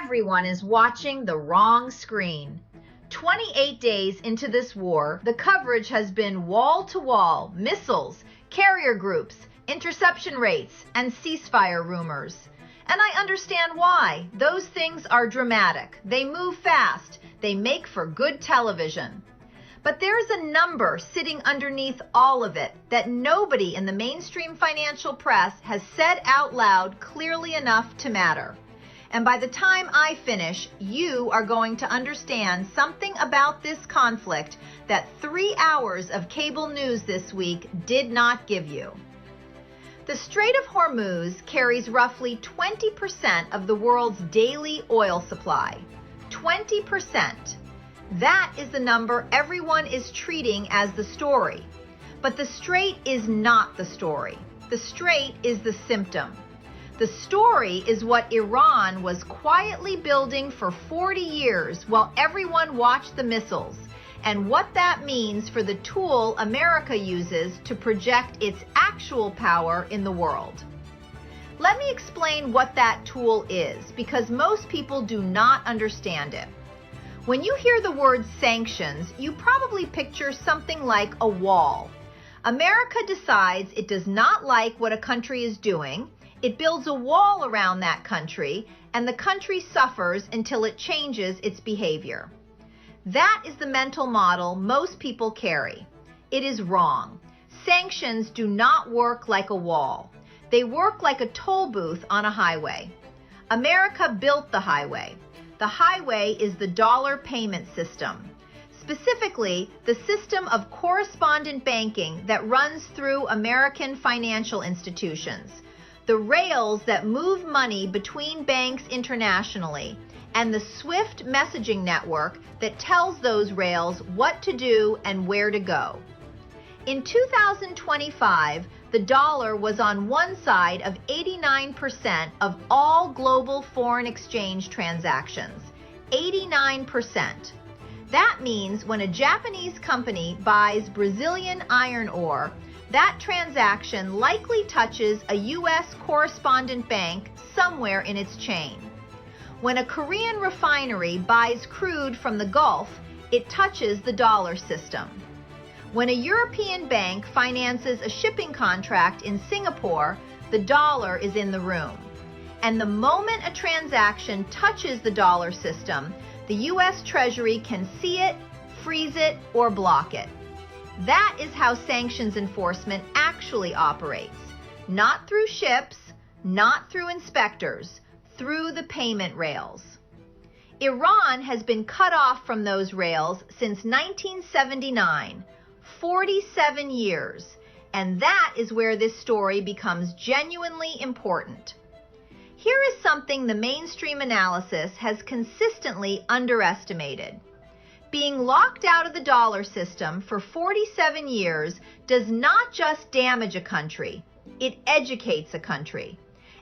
Everyone is watching the wrong screen. 28 days into this war, the coverage has been wall-to-wall missiles, carrier groups, interception rates, and ceasefire rumors. And I understand why. Those things are dramatic. They move fast. They make for good television. But there's a number sitting underneath all of it that nobody in the mainstream financial press has said out loud clearly enough to matter. And by the time I finish, you are going to understand something about this conflict that 3 hours of cable news this week did not give you. The Strait of Hormuz carries roughly 20% of the world's daily oil supply. 20%. That is the number everyone is treating as the story. But the strait is not the story. The strait is the symptom. The story is what Iran was quietly building for 40 years while everyone watched the missiles, and what that means for the tool America uses to project its actual power in the world. Let me explain what that tool is, because most people do not understand it. When you hear the word sanctions, you probably picture something like a wall. America decides it does not like what a country is doing. It builds a wall around that country, and the country suffers until it changes its behavior. That is the mental model most people carry. It is wrong. Sanctions do not work like a wall. They work like a toll booth on a highway. America built the highway. The highway is the dollar payment system. Specifically, the system of correspondent banking that runs through American financial institutions. The rails that move money between banks internationally, and the SWIFT messaging network that tells those rails what to do and where to go. In 2025, the dollar was on one side of 89% of all global foreign exchange transactions. 89%. That means when a Japanese company buys Brazilian iron ore, that transaction likely touches a U.S. correspondent bank somewhere in its chain. When a Korean refinery buys crude from the Gulf, it touches the dollar system. When a European bank finances a shipping contract in Singapore, the dollar is in the room. And the moment a transaction touches the dollar system, the U.S. Treasury can see it, freeze it, or block it. That is how sanctions enforcement actually operates. Not through ships, not through inspectors, through the payment rails. Iran has been cut off from those rails since 1979, 47 years, and that is where this story becomes genuinely important. Here is something the mainstream analysis has consistently underestimated. Being locked out of the dollar system for 47 years does not just damage a country, it educates a country.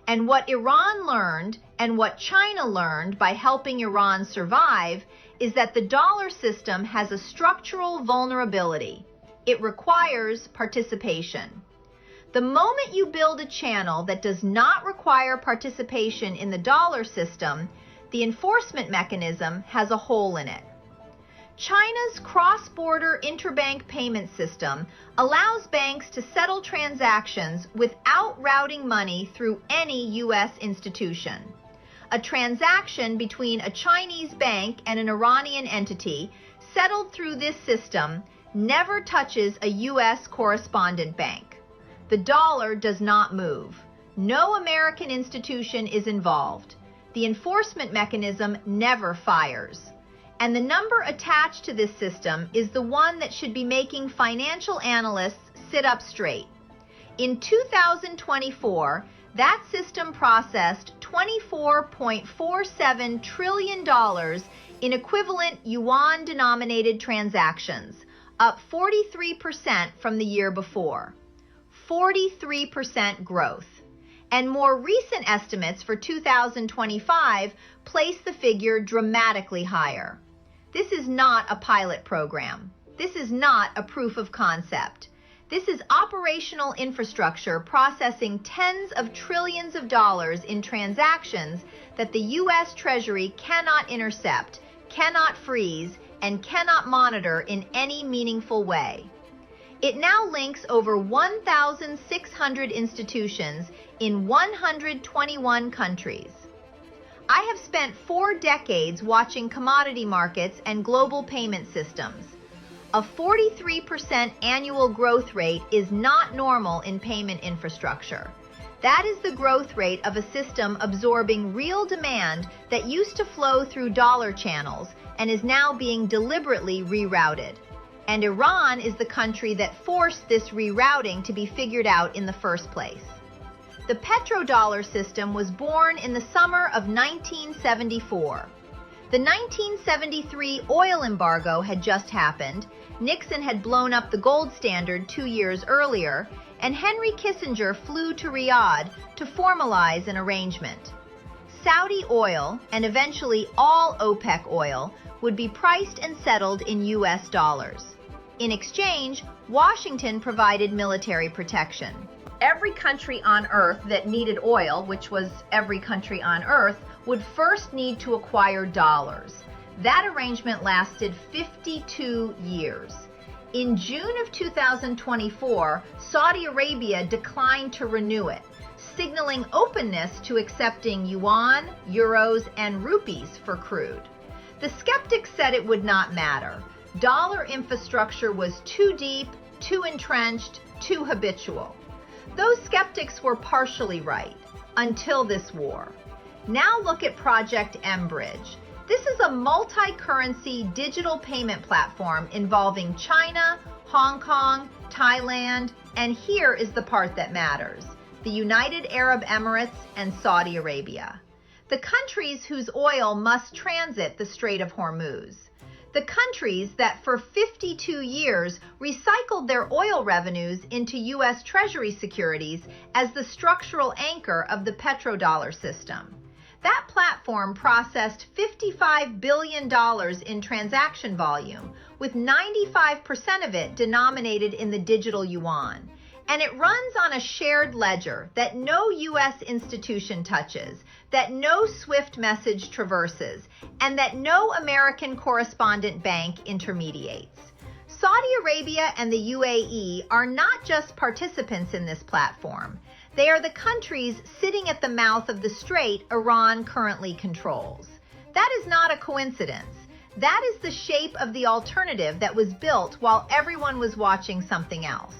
And what Iran learned and what China learned by helping Iran survive is that the dollar system has a structural vulnerability. It requires participation. The moment you build a channel that does not require participation in the dollar system, the enforcement mechanism has a hole in it. China's cross-border interbank payment system allows banks to settle transactions without routing money through any U.S. institution. A transaction between a Chinese bank and an Iranian entity settled through this system never touches a U.S. correspondent bank. The dollar does not move. No American institution is involved. The enforcement mechanism never fires. And the number attached to this system is the one that should be making financial analysts sit up straight. In 2024, that system processed $24.47 trillion in equivalent yuan-denominated transactions, up 43% from the year before. 43% growth. And more recent estimates for 2025 place the figure dramatically higher. This is not a pilot program. This is not a proof of concept. This is operational infrastructure processing tens of trillions of dollars in transactions that the U.S. Treasury cannot intercept, cannot freeze, and cannot monitor in any meaningful way. It now links over 1,600 institutions in 121 countries. I have spent 4 decades watching commodity markets and global payment systems. A 43% annual growth rate is not normal in payment infrastructure. That is the growth rate of a system absorbing real demand that used to flow through dollar channels and is now being deliberately rerouted. And Iran is the country that forced this rerouting to be figured out in the first place. The petrodollar system was born in the summer of 1974. The 1973 oil embargo had just happened, Nixon had blown up the gold standard 2 years earlier, and Henry Kissinger flew to Riyadh to formalize an arrangement. Saudi oil, and eventually all OPEC oil, would be priced and settled in US dollars. In exchange, Washington provided military protection. Every country on Earth that needed oil, which was every country on Earth, would first need to acquire dollars. That arrangement lasted 52 years. In June of 2024, Saudi Arabia declined to renew it, signaling openness to accepting yuan, euros, and rupees for crude. The skeptics said it would not matter. Dollar infrastructure was too deep, too entrenched, too habitual. Those skeptics were partially right, until this war. Now look at Project mBridge. This is a multi-currency digital payment platform involving China, Hong Kong, Thailand, and here is the part that matters: the United Arab Emirates and Saudi Arabia. The countries whose oil must transit the Strait of Hormuz. The countries that for 52 years recycled their oil revenues into U.S. Treasury securities as the structural anchor of the petrodollar system. That platform processed $55 billion in transaction volume, with 95% of it denominated in the digital yuan. And it runs on a shared ledger that no U.S. institution touches, that no SWIFT message traverses, and that no American correspondent bank intermediates. Saudi Arabia and the UAE are not just participants in this platform. They are the countries sitting at the mouth of the strait Iran currently controls. That is not a coincidence. That is the shape of the alternative that was built while everyone was watching something else.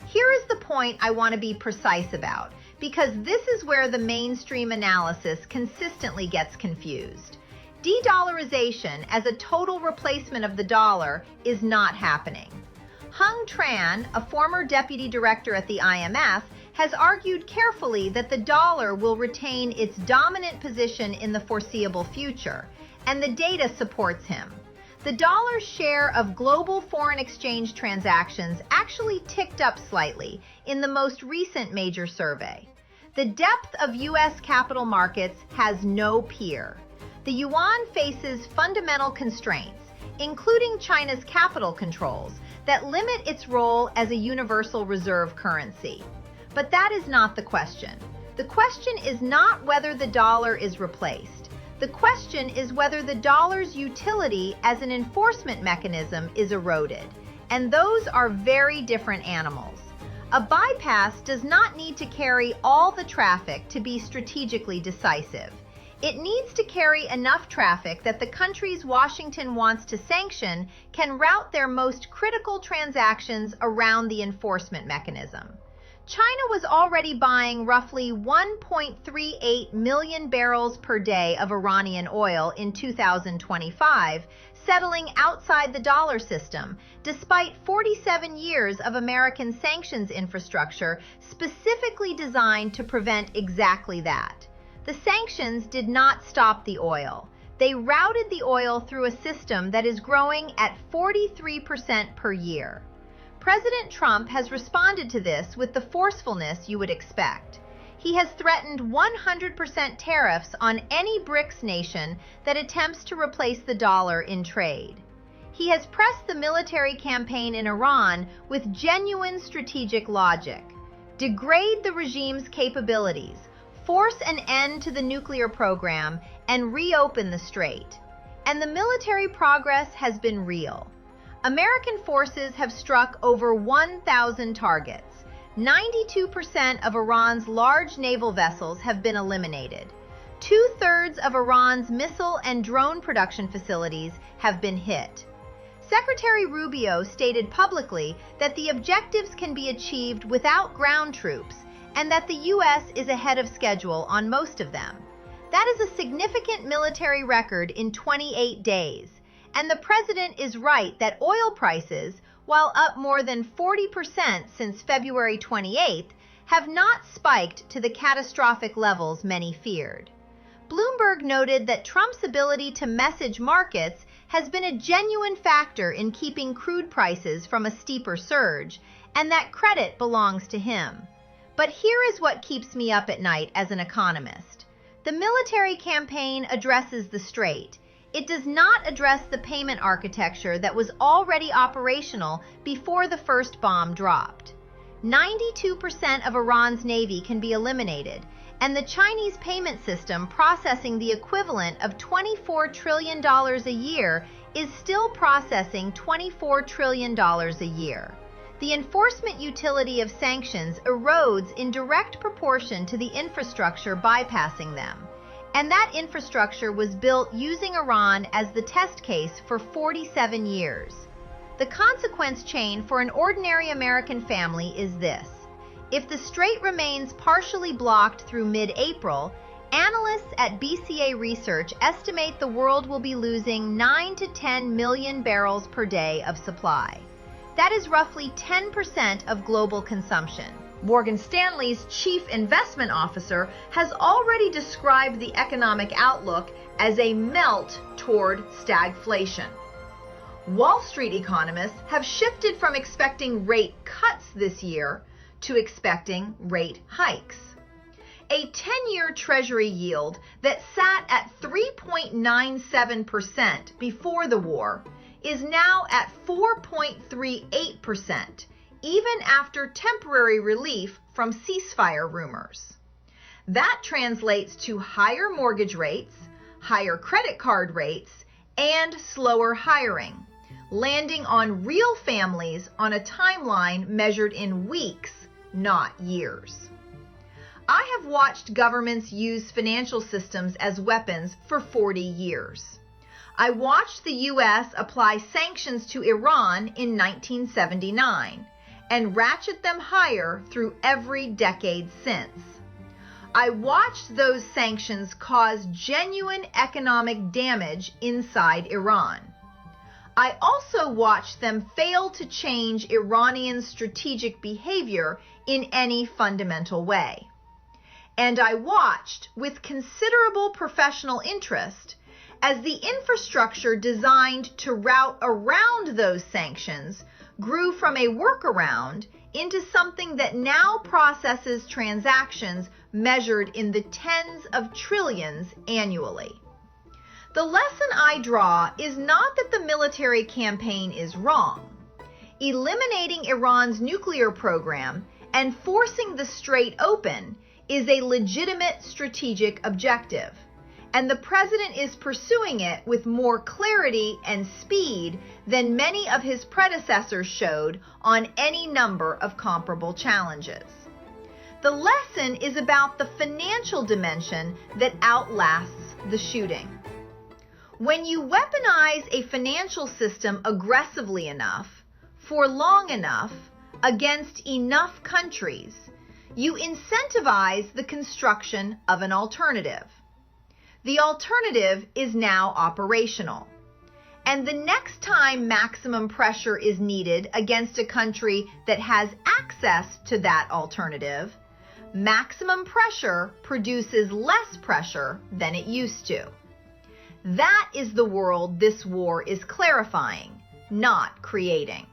Here is the point I want to be precise about, because this is where the mainstream analysis consistently gets confused. De-dollarization as a total replacement of the dollar is not happening. Hung Tran, a former deputy director at the IMF, has argued carefully that the dollar will retain its dominant position in the foreseeable future, and the data supports him. The dollar's share of global foreign exchange transactions actually ticked up slightly in the most recent major survey. The depth of U.S. capital markets has no peer. The yuan faces fundamental constraints, including China's capital controls, that limit its role as a universal reserve currency. But that is not the question. The question is not whether the dollar is replaced. The question is whether the dollar's utility as an enforcement mechanism is eroded, and those are very different animals. A bypass does not need to carry all the traffic to be strategically decisive. It needs to carry enough traffic that the countries Washington wants to sanction can route their most critical transactions around the enforcement mechanism. China was already buying roughly 1.38 million barrels per day of Iranian oil in 2025, settling outside the dollar system, despite 47 years of American sanctions infrastructure specifically designed to prevent exactly that. The sanctions did not stop the oil. They routed the oil through a system that is growing at 43% per year. President Trump has responded to this with the forcefulness you would expect. He has threatened 100% tariffs on any BRICS nation that attempts to replace the dollar in trade. He has pressed the military campaign in Iran with genuine strategic logic. Degrade the regime's capabilities, force an end to the nuclear program, and reopen the strait. And the military progress has been real. American forces have struck over 1,000 targets. 92% of Iran's large naval vessels have been eliminated. 2/3 of Iran's missile and drone production facilities have been hit. Secretary Rubio stated publicly that the objectives can be achieved without ground troops and that the U.S. is ahead of schedule on most of them. That is a significant military record in 28 days. And the president is right that oil prices, while up more than 40% since February 28th, have not spiked to the catastrophic levels many feared. Bloomberg noted that Trump's ability to message markets has been a genuine factor in keeping crude prices from a steeper surge, and that credit belongs to him. But here is what keeps me up at night as an economist. The military campaign addresses the strait. It does not address the payment architecture that was already operational before the first bomb dropped. 92% of Iran's navy can be eliminated, and the Chinese payment system processing the equivalent of $24 trillion a year is still processing $24 trillion a year. The enforcement utility of sanctions erodes in direct proportion to the infrastructure bypassing them. And that infrastructure was built using Iran as the test case for 47 years. The consequence chain for an ordinary American family is this. If the strait remains partially blocked through mid-April, analysts at BCA Research estimate the world will be losing 9 to 10 million barrels per day of supply. That is roughly 10% of global consumption. Morgan Stanley's chief investment officer has already described the economic outlook as a melt toward stagflation. Wall Street economists have shifted from expecting rate cuts this year to expecting rate hikes. A 10-year Treasury yield that sat at 3.97% before the war is now at 4.38%, even after temporary relief from ceasefire rumors. That translates to higher mortgage rates, higher credit card rates, and slower hiring, landing on real families on a timeline measured in weeks, not years. I have watched governments use financial systems as weapons for 40 years. I watched the U.S. apply sanctions to Iran in 1979 and ratchet them higher through every decade since. I watched those sanctions cause genuine economic damage inside Iran. I also watched them fail to change Iranian strategic behavior in any fundamental way. And I watched, with considerable professional interest, as the infrastructure designed to route around those sanctions grew from a workaround into something that now processes transactions measured in the tens of trillions annually. The lesson I draw is not that the military campaign is wrong. Eliminating Iran's nuclear program and forcing the strait open is a legitimate strategic objective, and the president is pursuing it with more clarity and speed than many of his predecessors showed on any number of comparable challenges. The lesson is about the financial dimension that outlasts the shooting. When you weaponize a financial system aggressively enough, for long enough, against enough countries, you incentivize the construction of an alternative. The alternative is now operational. And the next time maximum pressure is needed against a country that has access to that alternative, maximum pressure produces less pressure than it used to. That is the world this war is clarifying, not creating.